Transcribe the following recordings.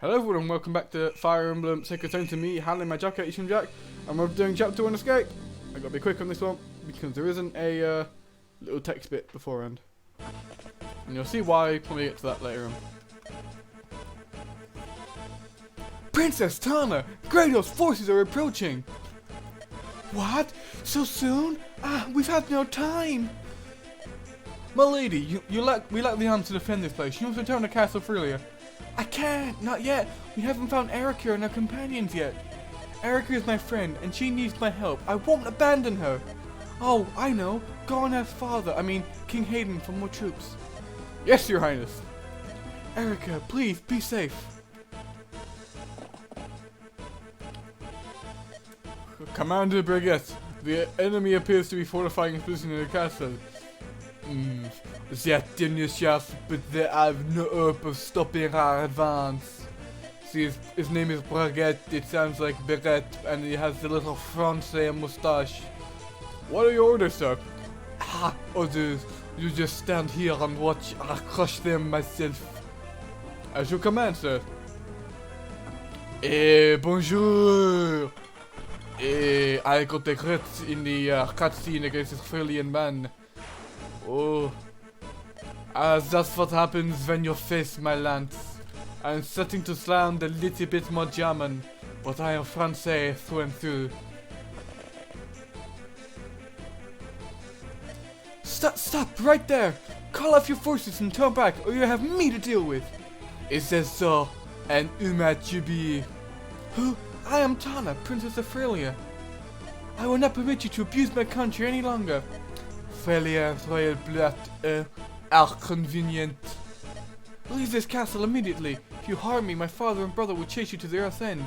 Hello everyone and welcome back to Fire Emblem Sacrées to me, handling my jacket, Isham Jack, and we're doing chapter 1 escape. I gotta be quick on this one, because there isn't a little text bit beforehand. And you'll see why when we get to that later on. Princess Tana! Grado's forces are approaching! What? So soon? We've had no time! My lady, we lack the arms to defend this place. You must return to Castle Frelia. I can't, not yet. We haven't found Eirika and her companions yet. Eirika is my friend, and she needs my help. I won't abandon her. Oh, I know. Go and ask King Hayden for more troops. Yes, Your Highness. Eirika, please, be safe. Commander Baguette, the enemy appears to be fortifying his position in the castle. They're tenacious, but they have no hope of stopping our advance. See, his name is Baguette, it sounds like Baguette, and he has the little Francais moustache. What are your orders, sir? Orders. You just stand here and watch. I'll crush them myself. As you command, sir. Bonjour! I got a crit in the cutscene against this Frelian man. Oh. That's what happens when you face my lance. I'm starting to sound a little bit more German, but I am Francais through and through. Stop right there! Call off your forces and turn back, or you have me to deal with. Is that so? And to be? Who? I am Tana, Princess of Frelia. I will not permit you to abuse my country any longer. Frelia and royal blood are convenient. Leave this castle immediately. If you harm me, my father and brother will chase you to the earth's end.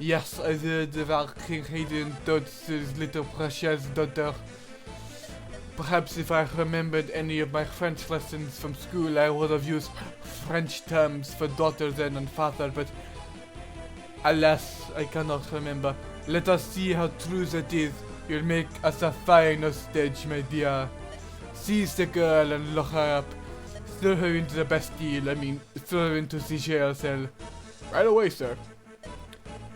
Yes, I heard about King Hayden Dodds' little precious daughter. Perhaps if I remembered any of my French lessons from school, I would have used French terms for daughter then and father, but alas, I cannot remember. Let us see how true that is. You'll make us a fine hostage, my dear. Seize the girl and lock her up. Throw her into the Bastille, throw her into the jail cell. Right away, sir.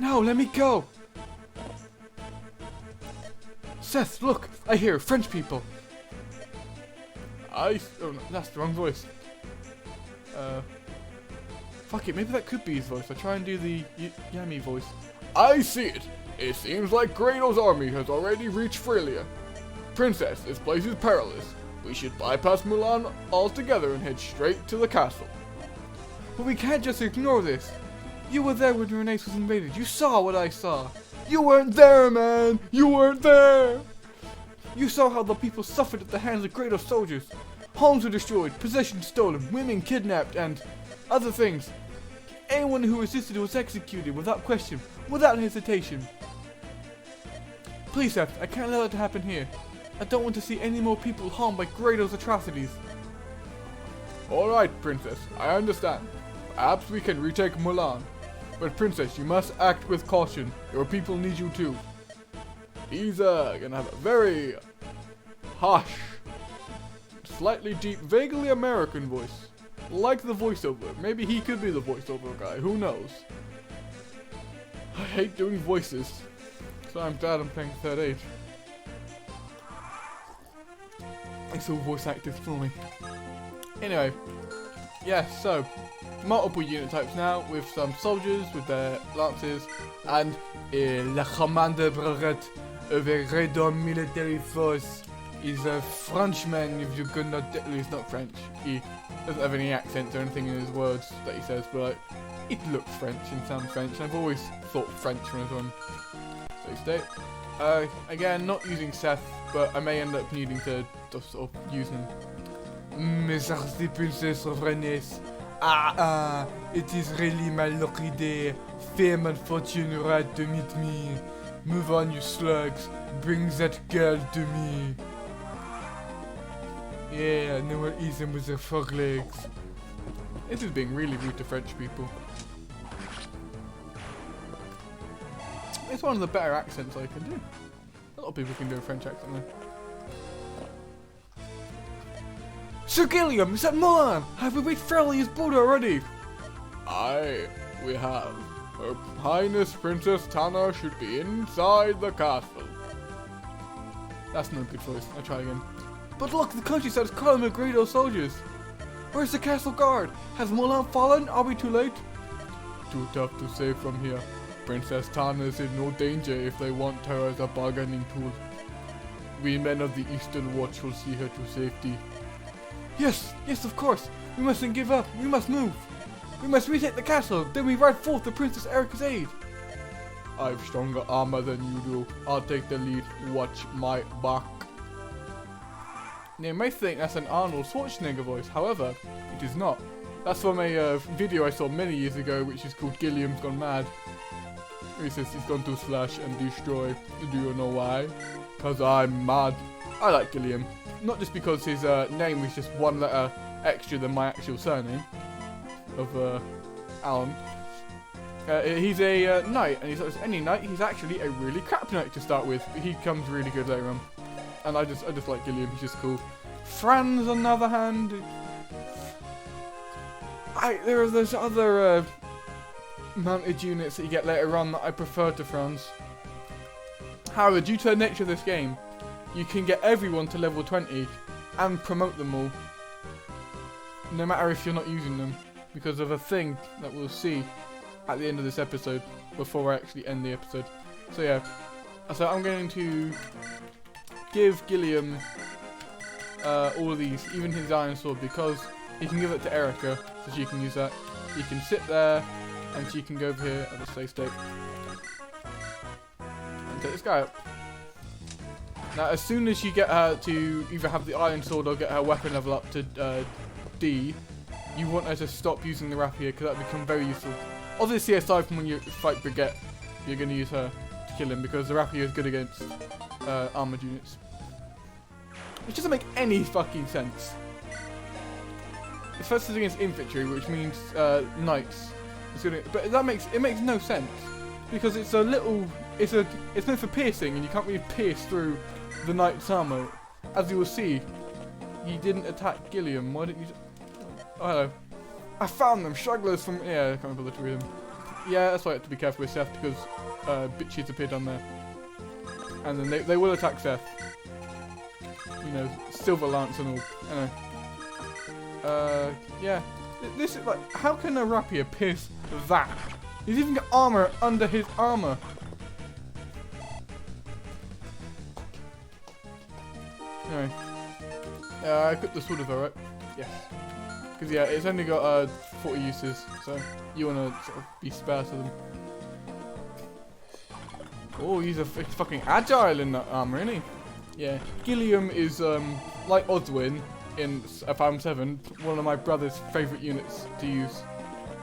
No, let me go! Seth, look! I hear French people! Oh no, that's the wrong voice. Fuck it, maybe that could be his voice. I'll try and do the Yami voice. I see it! It seems like Grado's army has already reached Frelia. Princess, this place is perilous. We should bypass Mulan altogether and head straight to the castle. But we can't just ignore this. You were there when Renace was invaded. You saw what I saw. You weren't there, man! You weren't there! You saw how the people suffered at the hands of Grado's soldiers. Homes were destroyed, possessions stolen, women kidnapped, and other things. Anyone who resisted was executed without question, without hesitation. Please, Seth, I can't allow that to happen here. I don't want to see any more people harmed by Grado's atrocities. Alright, Princess, I understand. Perhaps we can retake Mulan. But Princess, you must act with caution. Your people need you too. He's gonna have a very harsh, slightly deep, vaguely American voice. Like the voiceover. Maybe he could be the voiceover guy, who knows. I hate doing voices. So I'm glad I'm playing Third Age. It's all voice actors for me. Anyway, yeah, so multiple unit types now with some soldiers with their lances and Le Commander Baguette of a Grado military force is a Frenchman. If you could not, he's not French. He doesn't have any accents or anything in his words that he says, but like, it looks French and sounds French. And I've always thought French when I was on. So stay. Again, not using Seth, but I may end up needing to just sort of use him. Merci, Princess of Renace. It is really my lucky day. Fame and fortune right to meet me. Move on, you slugs. Bring that girl to me. Yeah, no one eats them with their frog legs. This is being really rude to French people. It's one of the better accents I can do. A lot of people can do a French accent though. Sir Gilliam, is that Mulan? Have we reached Frelia's border already? Aye, we have. Her Highness Princess Tana should be inside the castle. That's no good voice. I'll try again. But look, the countryside is calling with Greedo soldiers. Where's the castle guard? Has Mulan fallen? Are we too late? Too tough to say from here. Princess Tana is in no danger if they want her as a bargaining tool. We men of the Eastern Watch will see her to safety. Yes, yes, of course. We mustn't give up. We must move. We must retake the castle. Then we ride forth to Princess Eirika's aid. I've stronger armor than you do. I'll take the lead. Watch my back. Now, you may think that's an Arnold Schwarzenegger voice. However, it is not. That's from a video I saw many years ago, which is called Gilliam's Gone Mad. He says he's gone to slash and destroy. Do you know why? Cause I'm mad. I like Gilliam. Not just because his name is just one letter extra than my actual surname of Alan. He's a knight, and he's not just any knight. He's actually a really crap knight to start with. But he comes really good later on. And I just like Gilliam. He's just cool. Franz, on the other hand, there are those other mounted units that you get later on that I prefer to Franz. However, due to the nature of this game, you can get everyone to level 20 and promote them all, no matter if you're not using them, because of a thing that we'll see at the end of this episode before I actually end the episode. So yeah, so I'm going to give Gilliam all of these, even his iron sword, because he can give it to Eirika, so she can use that. He can sit there, and she can go over here at the save state and take this guy up. Now, as soon as you get her to either have the iron sword or get her weapon level up to D, you want her to stop using the rapier, because that becomes very useful. Obviously, aside from when you fight Baguette, you're going to use her to kill him, because the rapier is good against armored units. Which doesn't make any fucking sense. It's first against infantry, which means knights. But that makes no sense, because it's a little, it's meant for piercing, and you can't really pierce through the knight's armor. As you will see, you didn't attack Gilliam. Why didn't you? Oh, hello. I found them, stragglers from. Yeah, I can't bother to read them. Yeah, that's why I have to be careful with Seth, because bitches appeared on there, and then they will attack Seth. You know, silver lance and all. Anyway. Yeah. This is like, how can a rapier pierce that? He's even got armor under his armor. Anyway. I equipped the sword of her, right? Yes. Because yeah, it's only got 40 uses, so you want to sort of be spare to them. Oh, he's fucking agile in that armor, isn't he? Yeah. Gilliam is like Oswin in Farm 7, one of my brother's favourite units to use.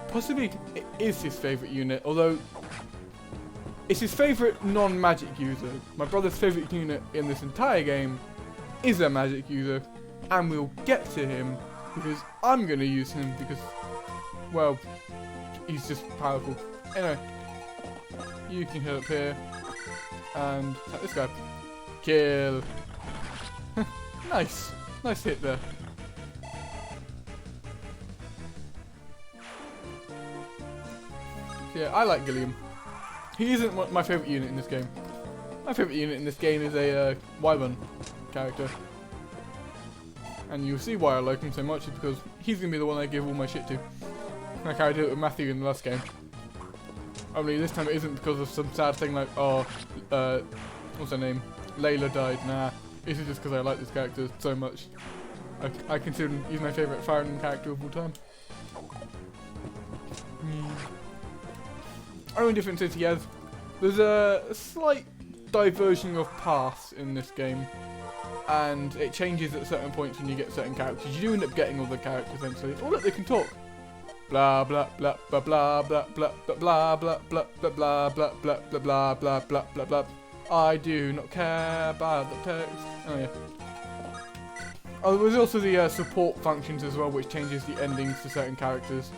Possibly it is his favourite unit, although it's his favourite non-magic user. My brother's favourite unit in this entire game is a magic user, and we'll get to him because I'm going to use him because, well, he's just powerful. Anyway, you can hit up here and attack this guy. Kill. Nice. Nice hit there. Yeah, I like Gilliam. He isn't my favourite unit in this game. My favourite unit in this game is a Wyvern character. And you'll see why I like him so much is because he's going to be the one I give all my shit to. Like I did it with Matthew in the last game. Only this time it isn't because of some sad thing like, oh, what's her name? Layla died. Nah. This is just because I like this character so much. I consider him, he's my favourite Fire Emblem character of all time. Only difference is he has, there's a slight diversion of paths in this game, and it changes at certain points when you get certain characters. You do end up getting all the characters eventually. Oh look, they can talk. Blah blah blah blah blah blah blah blah blah blah blah blah blah blah blah blah blah blah blah blah. I do not care about the text. Oh yeah. Oh, there's also the support functions as well, which changes the endings to certain characters.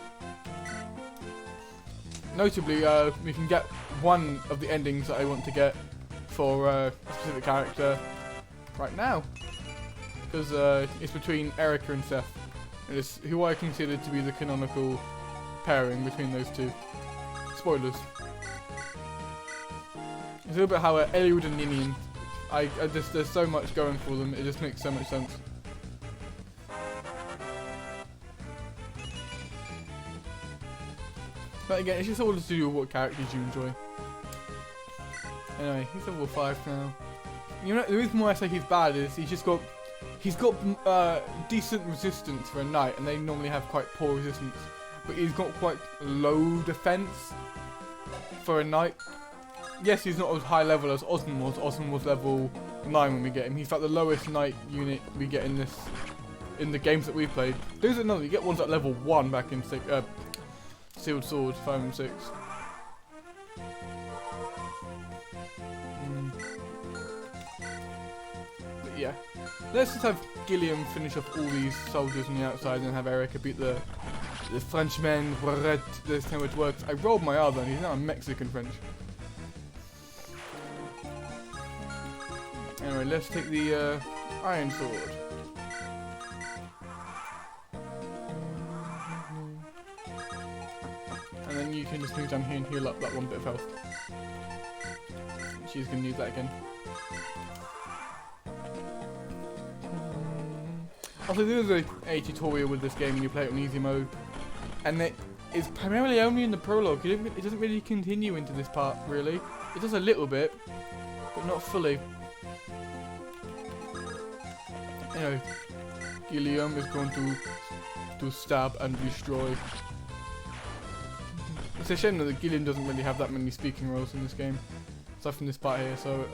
Notably, we can get one of the endings that I want to get for a specific character right now, because it's between Eirika and Seth. It is who I consider to be the canonical pairing between those two. spoilers. It's a little bit how Eliud and Ninian. I just, there's so much going for them, it just makes so much sense. But again, it's just all to do with what characters you enjoy. Anyway, he's level 5 now. You know, the reason why I say he's bad is he's got decent resistance for a knight, and they normally have quite poor resistance. But he's got quite low defense for a knight. Yes, he's not as high level as Osmond was. Osmond was level 9 when we get him. He's like the lowest knight unit we get in the games that we've played. There's another. You get ones at level 1 back in Sealed Sword 5 and 6. But yeah, let's just have Gilliam finish off all these soldiers on the outside and have Eirika beat the Frenchman. This how it works. I rolled my other, and he's now a Mexican French. Anyway, let's take the Iron Sword. And then you can just move down here and heal up that one bit of health. She's going to use that again. Also, there's a tutorial with this game when you play it on easy mode. And it is primarily only in the prologue. It doesn't really continue into this part, really. It does a little bit, but not fully. Anyway, Gilliam is going to stab and destroy. It's a shame that Gilliam doesn't really have that many speaking roles in this game, aside from this part here, so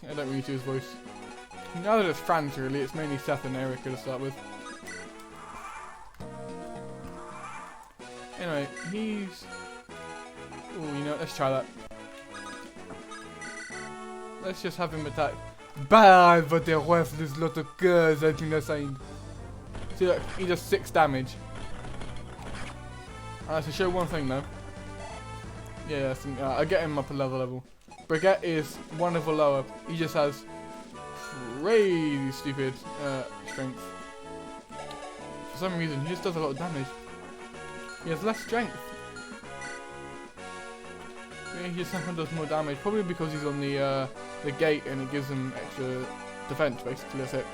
I don't really do his voice. Now that it's Franz, really, it's mainly Seth and Eirika to start with. Anyway, he's... Oh, you know, let's try that. Let's just have him attack. Bad, but the rest is lot of girls, I think that's saying. See, look, he does 6 damage. To show one thing though. Yeah, I get him up a level. Baguette is 1 level lower. He just has crazy stupid strength. For some reason, he just does a lot of damage. He has less strength. Yeah, he just sometimes does more damage, probably because he's on the gate and it gives him extra defense, basically. That's it.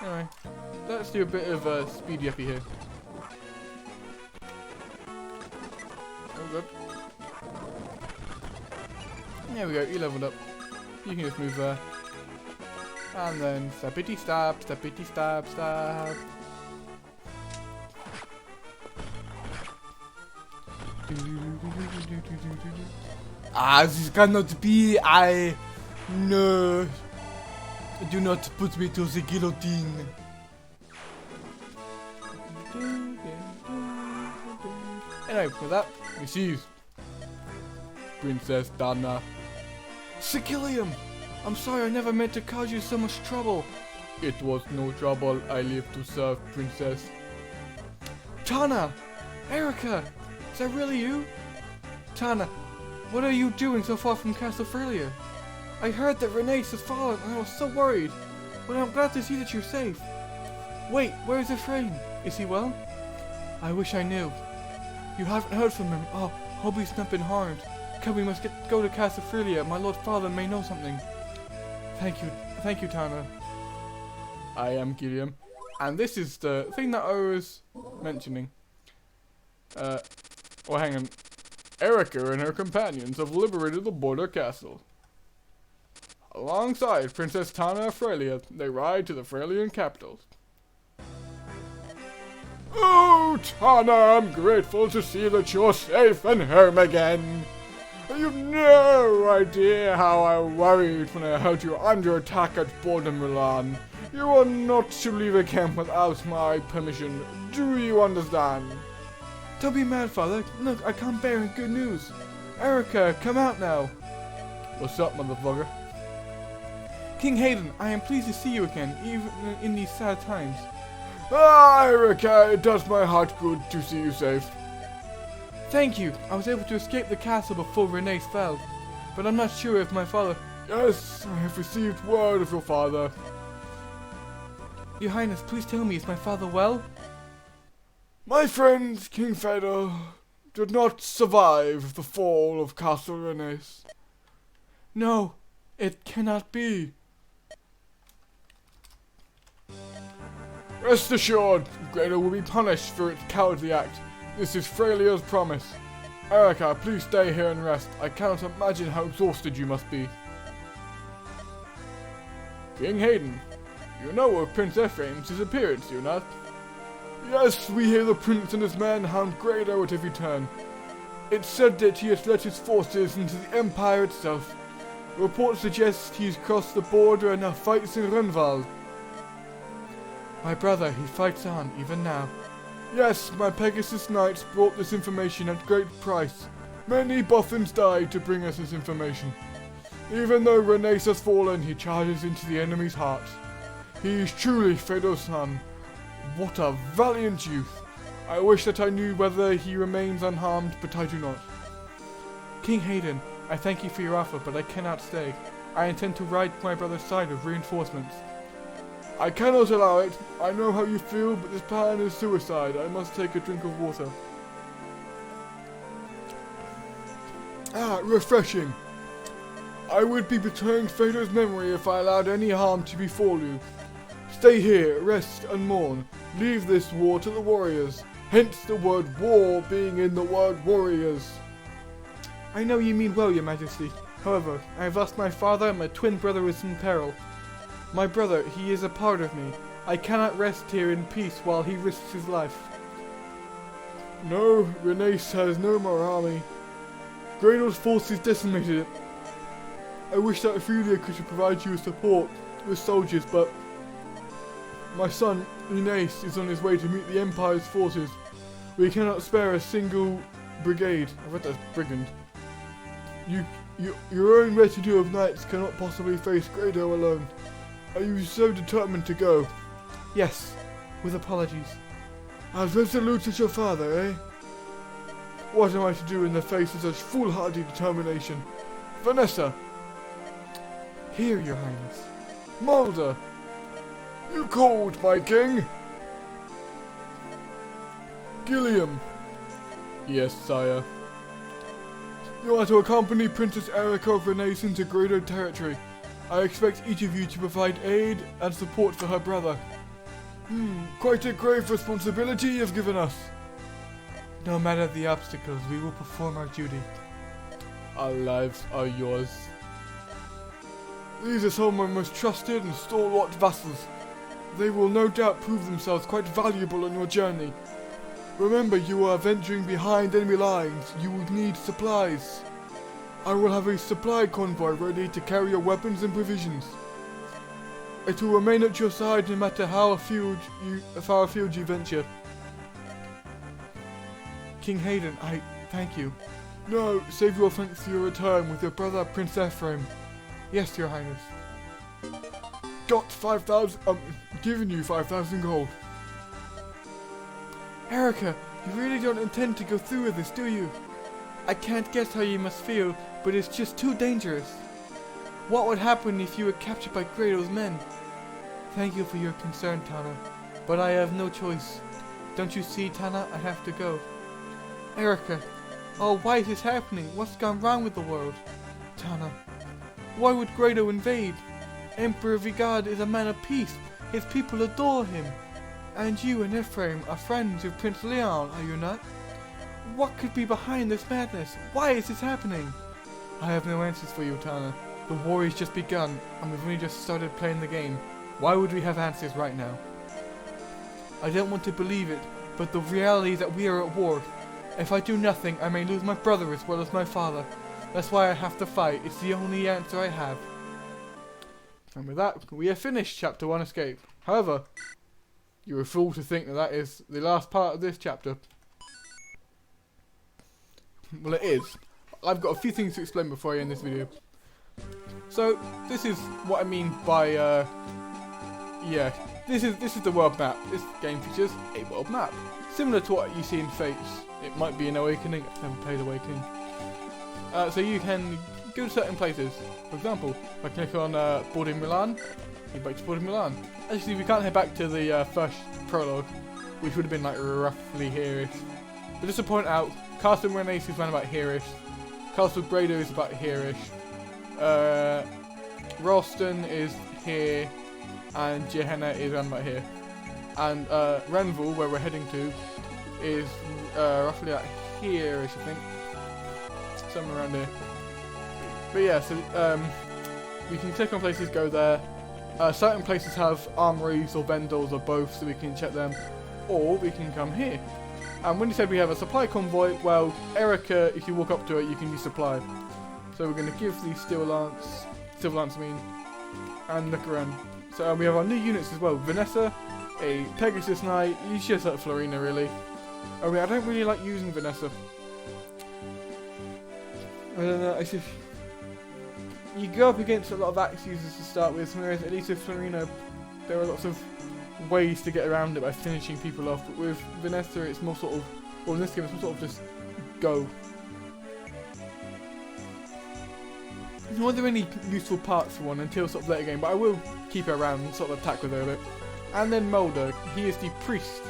Anyway, let's do a bit of speedy uppy here. Oh, good. There we go, you leveled up. You can just move there. And then stabity stab, stabity stab, stab. This cannot be. No. Do not put me to the guillotine. Anyway, with that, receive Princess Dana. Sir Gilliam! I'm sorry, I never meant to cause you so much trouble. It was no trouble. I live to serve, Princess. Tana! Eirika! Is that really you? Tana, what are you doing so far from Castle Frelia? I heard that Renace has fallen and I was so worried. But I'm glad to see that you're safe. Wait, where is Ephraim? Is he well? I wish I knew. You haven't heard from him. Oh, hope he's not been harmed. Come, we must go to Castle Frelia. My lord father may know something. Thank you, Tana. I am Gilliam. And this is the thing that I was mentioning. Oh, hang on. Eirika and her companions have liberated the Border Castle. Alongside Princess Tana of Frelia, they ride to the Frelian capital. Oh, Tana, I'm grateful to see that you're safe and home again. You've no idea how I worried when I heard you were under attack at Border Mulan. You are not to leave again without my permission. Do you understand? Don't be mad, father. Look, I come bearing good news. Eirika, come out now. What's up, motherfucker? King Hayden, I am pleased to see you again, even in these sad times. Ah, Eirika, it does my heart good to see you safe. Thank you. I was able to escape the castle before Renace fell, but I'm not sure if my father... Yes, I have received word of your father. Your Highness, please tell me, is my father well? My friend King Fedor did not survive the fall of Castle Renes. No, it cannot be. Rest assured, Grado will be punished for its cowardly act. This is Frelia's promise. Eirika, please stay here and rest. I cannot imagine how exhausted you must be. King Hayden, you know of Prince Ephraim's disappearance, do you not? Yes, we hear the prince and his men hound Grado at every turn. It's said that he has led his forces into the Empire itself. Reports suggest he's crossed the border and now fights in Runwald. My brother, he fights on, even now. Yes, my Pegasus Knights brought this information at great price. Many Boffins died to bring us this information. Even though Renes has fallen, he charges into the enemy's heart. He is truly Fedor's son. What a valiant youth. I wish that I knew whether he remains unharmed, but I do not. King Hayden, I thank you for your offer, but I cannot stay. I intend to ride to my brother's side with reinforcements. I cannot allow it. I know how you feel, but this plan is suicide. I must take a drink of water. Ah, refreshing. I would be betraying Fedor's memory if I allowed any harm to befall you. Stay here, rest and mourn. Leave this war to the warriors. Hence the word war being in the word warriors. I know you mean well, your majesty. However, I have lost my father and my twin brother is in peril. My brother, he is a part of me. I cannot rest here in peace while he risks his life. No, Renes has no more army. Grado's forces decimated it. I wish that Frelia could provide you with support with soldiers, but my son, Ines, is on his way to meet the Empire's forces. We cannot spare a single brigade. I read that's brigand. Your own retinue of knights cannot possibly face Grado alone. Are you so determined to go? Yes, with apologies. As resolute as your father, eh? What am I to do in the face of such foolhardy determination? Vanessa! Here, your highness. Mulder! You called, my king? Gilliam! Yes, sire. You are to accompany Princess Eirika of Renes into Grado territory. I expect each of you to provide aid and support for her brother. Quite a grave responsibility you've given us. No matter the obstacles, we will perform our duty. Our lives are yours. These are some of my most trusted and stalwart vassals. They will no doubt prove themselves quite valuable on your journey. Remember, you are venturing behind enemy lines. You will need supplies. I will have a supply convoy ready to carry your weapons and provisions. It will remain at your side no matter how far afield you venture. King Hayden, I thank you. No, save your thanks for your return with your brother Prince Ephraim. Yes, your highness. Got 5,000, giving you 5,000 gold. Eirika, you really don't intend to go through with this, do you? I can't guess how you must feel, but it's just too dangerous. What would happen if you were captured by Grado's men? Thank you for your concern, Tana, but I have no choice. Don't you see, Tana, I have to go. Eirika, oh, why is this happening? What's gone wrong with the world? Tana, why would Grado invade? Emperor Vigard is a man of peace. His people adore him. And you and Ephraim are friends with Prince Leon, are you not? What could be behind this madness? Why is this happening? I have no answers for you, Tana. The war has just begun, and we've only just started playing the game. Why would we have answers right now? I don't want to believe it, but the reality is that we are at war. If I do nothing, I may lose my brother as well as my father. That's why I have to fight. It's the only answer I have. And with that, we have finished Chapter 1 Escape. However, you're a fool to think that that is the last part of this chapter. Well, it is. I've got a few things to explain before I end this video. So, this is what I mean by, yeah, this is the world map. This game features a world map. Similar to what you see in Fates. It might be in Awakening. I've never played Awakening. So you can go to certain places. For example, if I click on Border Mulan, head back to Border Mulan. Actually, we can't head back to the first prologue. which would have been like roughly here-ish. But just to point out, Castle Renace is around about here-ish. Castle Grado is about here-ish. Ralston is here, and Gehenna is around about here. And Renville, where we're heading to, is roughly like here-ish, I think. Somewhere around here. But yeah, so we can click on places, go there. Certain places have armories or vendors or both, so we can check them. Or we can come here. And when you said we have a supply convoy, well, Eirika, if you walk up to it, you can use supply. So we're going to give the Silver Lance, and look around. So we have our new units as well. Vanessa, a Pegasus Knight, he's just like Florina really. I mean, I don't really like using Vanessa. I don't know, it's just, you go up against a lot of axe users to start with, whereas at least with Florina, there are lots of ways to get around it by finishing people off, but with Vanessa it's more sort of, well in this game it's more sort of just go. There aren't any useful parts for one until sort of later game, but I will keep her around and sort of attack with her a bit. And then Mulder, he is the priest.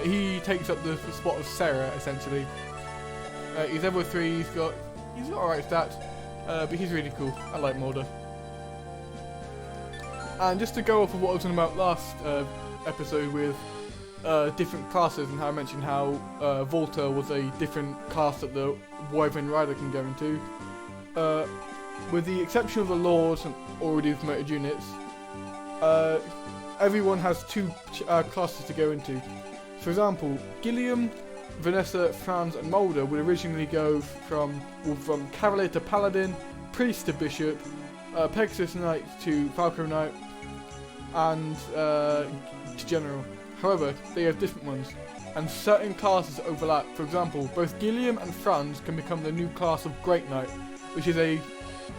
He takes up the spot of Sarah essentially. He's level 3, he's got alright stats, but he's really cool. I like Mulder. And just to go off of what I was talking about last episode with different classes and how I mentioned how Volta was a different class that the Wyvern Rider can go into. With the exception of the Lords and already promoted units, everyone has 2 classes to go into. For example, Gilliam, Vanessa, Franz and Mulder would originally go from Cavalier to Paladin, Priest to Bishop, Pegasus Knight to Falco Knight, and to General. However, they have different ones, and certain classes overlap. For example, both Gilliam and Franz can become the new class of Great Knight, which is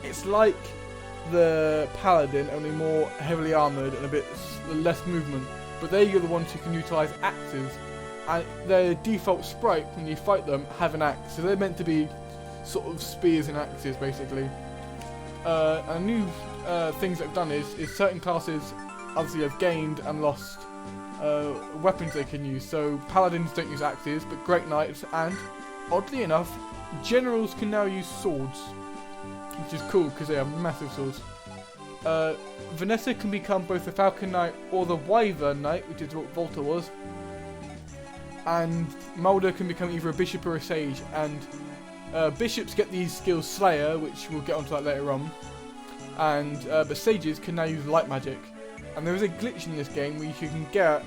it's like the Paladin, only more heavily armoured and a bit less movement, but they are the ones who can utilise axes, and their default sprite when you fight them have an axe, so they're meant to be sort of spears and axes basically. A new things they've done is certain classes obviously have gained and lost weapons they can use. So Paladins don't use axes, but Great Knights and, oddly enough, Generals can now use swords, which is cool because they have massive swords. Vanessa can become both the Falcon Knight or the Wyvern Knight, which is what Volta was. And Mulder can become either a Bishop or a Sage, and Bishops get these skills Slayer, which we'll get onto that later on, and but Sages can now use Light Magic. And there is a glitch in this game where you can get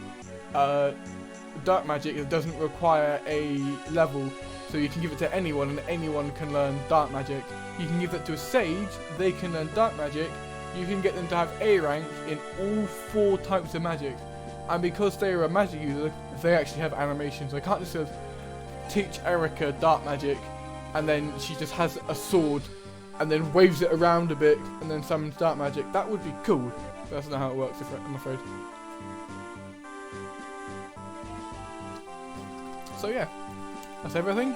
Dark Magic that doesn't require a level, so you can give it to anyone and anyone can learn Dark Magic. You can give it to a Sage, they can learn Dark Magic, you can get them to have A rank in all 4 types of magic. And because they are a magic user, they actually have animations. I can't just sort of teach Eirika Dark Magic and then she just has a sword and then waves it around a bit and then summons Dark Magic. That would be cool. But that's not how it works, I'm afraid. So yeah, that's everything.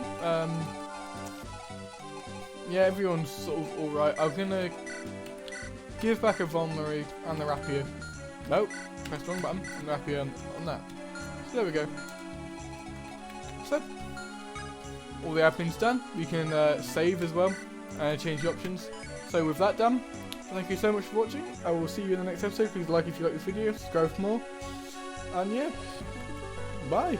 Yeah, everyone's sort of alright. I'm gonna give back a Vulnerary and the Rapier. Nope, press the wrong button, and the Rapier on that. So there we go. So, all the admin's done. We can save as well and change the options. So with that done, thank you so much for watching. I will see you in the next episode. Please like if you like this video, subscribe for more. And yeah, bye.